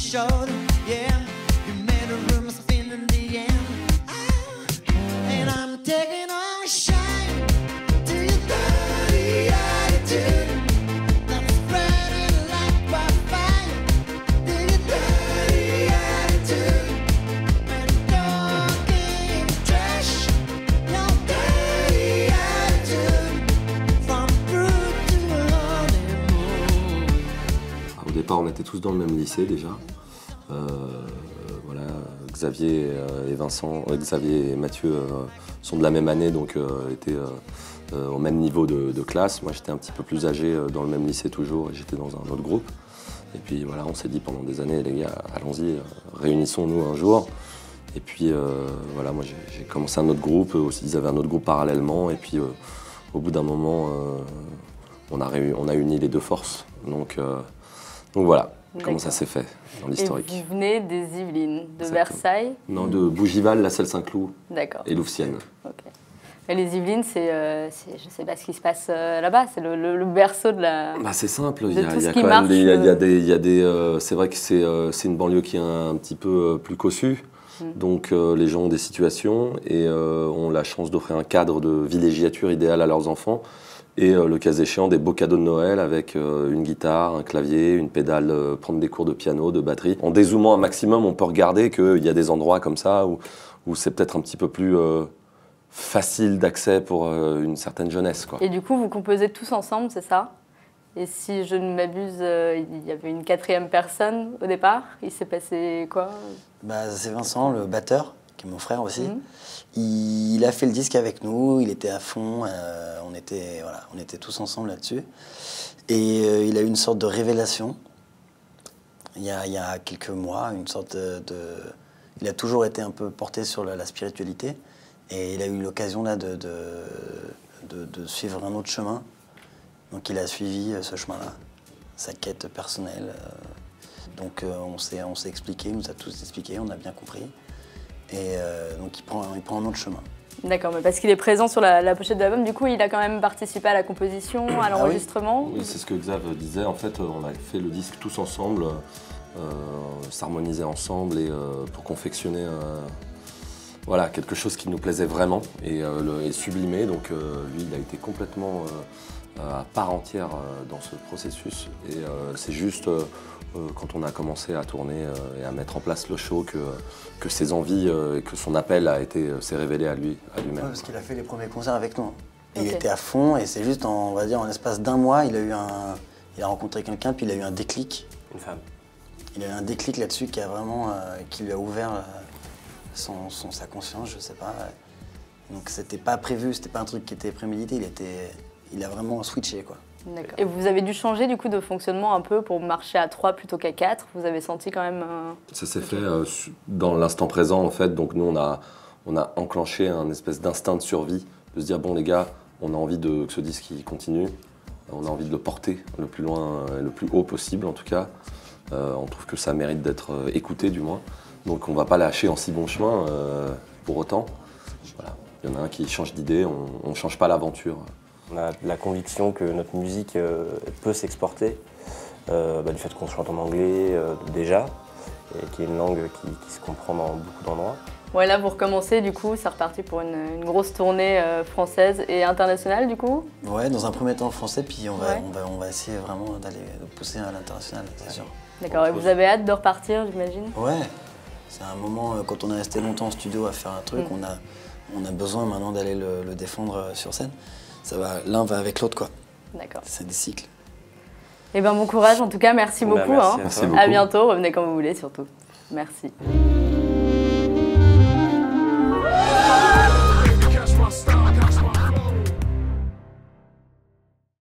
shoulder, yeah. You made a room spin in the end. And I'm taking all shine to your dirty attitude. That's spreading like wildfire to your dirty attitude. And talking trash, your dirty attitude. From fruit to honeymoon. Au départ, on était tous dans le même lycée déjà. Voilà, Xavier et Vincent, Xavier et Mathieu sont de la même année, donc étaient au même niveau de classe. Moi, j'étais un petit peu plus âgé dans le même lycée toujours, et j'étais dans un autre groupe. Et puis voilà, on s'est dit pendant des années, les gars, allons-y, réunissons-nous un jour. Et puis voilà, moi j'ai commencé un autre groupe, eux aussi ils avaient un autre groupe parallèlement. Et puis au bout d'un moment, on a uni les deux forces. Donc voilà. Comment ça s'est fait dans l'historique. Et vous venez des Yvelines, de Exactement. Versailles? Non, de Bougival, La Celle-Saint-Cloud et Louvciennes. Ok. Et les Yvelines, je ne sais pas ce qui se passe là-bas, c'est le berceau de la... Bah, c'est simple, de il y tout a ce quand qui même marche, c'est vrai que c'est une banlieue qui est un petit peu plus cossue. Donc les gens ont des situations et ont la chance d'offrir un cadre de villégiature idéal à leurs enfants. Et le cas échéant, des beaux cadeaux de Noël avec une guitare, un clavier, une pédale, prendre des cours de piano, de batterie. En dézoomant un maximum, on peut regarder qu'il y a des endroits comme ça où c'est peut-être un petit peu plus facile d'accès pour une certaine jeunesse, quoi. Et du coup, vous composez tous ensemble, c'est ça? Et si je ne m'abuse, il y avait une quatrième personne au départ. Il s'est passé quoi? Bah, c'est Vincent, le batteur, qui est mon frère aussi. Il a fait le disque avec nous, il était à fond, on était tous ensemble là-dessus. Et il a eu une sorte de révélation, il y a quelques mois, une sorte il a toujours été un peu porté sur la spiritualité, et il a eu l'occasion là de suivre un autre chemin. Donc il a suivi ce chemin-là, sa quête personnelle. Donc on s'est expliqué, il nous a tous expliqué, on a bien compris. Et donc il prend un autre chemin. D'accord, mais parce qu'il est présent sur la pochette de l'album, du coup il a quand même participé à la composition, à l'enregistrement. Oui, c'est ce que Xav disait, en fait on a fait le disque tous ensemble, s'harmoniser ensemble et pour confectionner voilà, quelque chose qui nous plaisait vraiment et sublimer. Donc lui il a été complètement à part entière dans ce processus et c'est juste quand on a commencé à tourner et à mettre en place le show que ses envies et que son appel s'est révélé à lui-même. Ouais, parce qu'il a fait les premiers concerts avec nous. Et il était à fond et c'est juste, on va dire, en l'espace d'un mois, il a rencontré quelqu'un puis il a eu un déclic. Une femme. Il a eu un déclic là-dessus qui a vraiment, qui lui a ouvert sa conscience, je sais pas. Donc c'était pas prévu, c'était pas un truc qui était prémédité, il a vraiment switché, quoi. D'accord. Et vous avez dû changer du coup de fonctionnement un peu pour marcher à 3 plutôt qu'à 4. Vous avez senti quand même... Ça s'est fait dans l'instant présent en fait. Donc nous on a enclenché un espèce d'instinct de survie, de se dire bon les gars, on a envie que ce disque il continue, on a envie de le porter le plus loin, le plus haut possible en tout cas. On trouve que ça mérite d'être écouté du moins. Donc on va pas lâcher en si bon chemin pour autant. Voilà. Il y en a un qui change d'idée, on ne change pas l'aventure. On a la conviction que notre musique peut s'exporter, du fait qu'on chante en anglais déjà, et qui est une langue qui se comprend dans beaucoup d'endroits. Ouais, là vous recommencez du coup, c'est reparti pour une grosse tournée française et internationale du coup? Ouais, dans un premier temps français, puis on va essayer vraiment de pousser à l'international, c'est sûr. D'accord, et vous avez hâte de repartir, j'imagine? Ouais, c'est un moment, quand on est resté longtemps en studio à faire un truc, on a besoin maintenant d'aller le défendre sur scène. L'un va avec l'autre, quoi. D'accord. C'est des cycles. Eh bien, bon courage en tout cas, merci beaucoup. Merci à toi. À bientôt, revenez quand vous voulez surtout. Merci.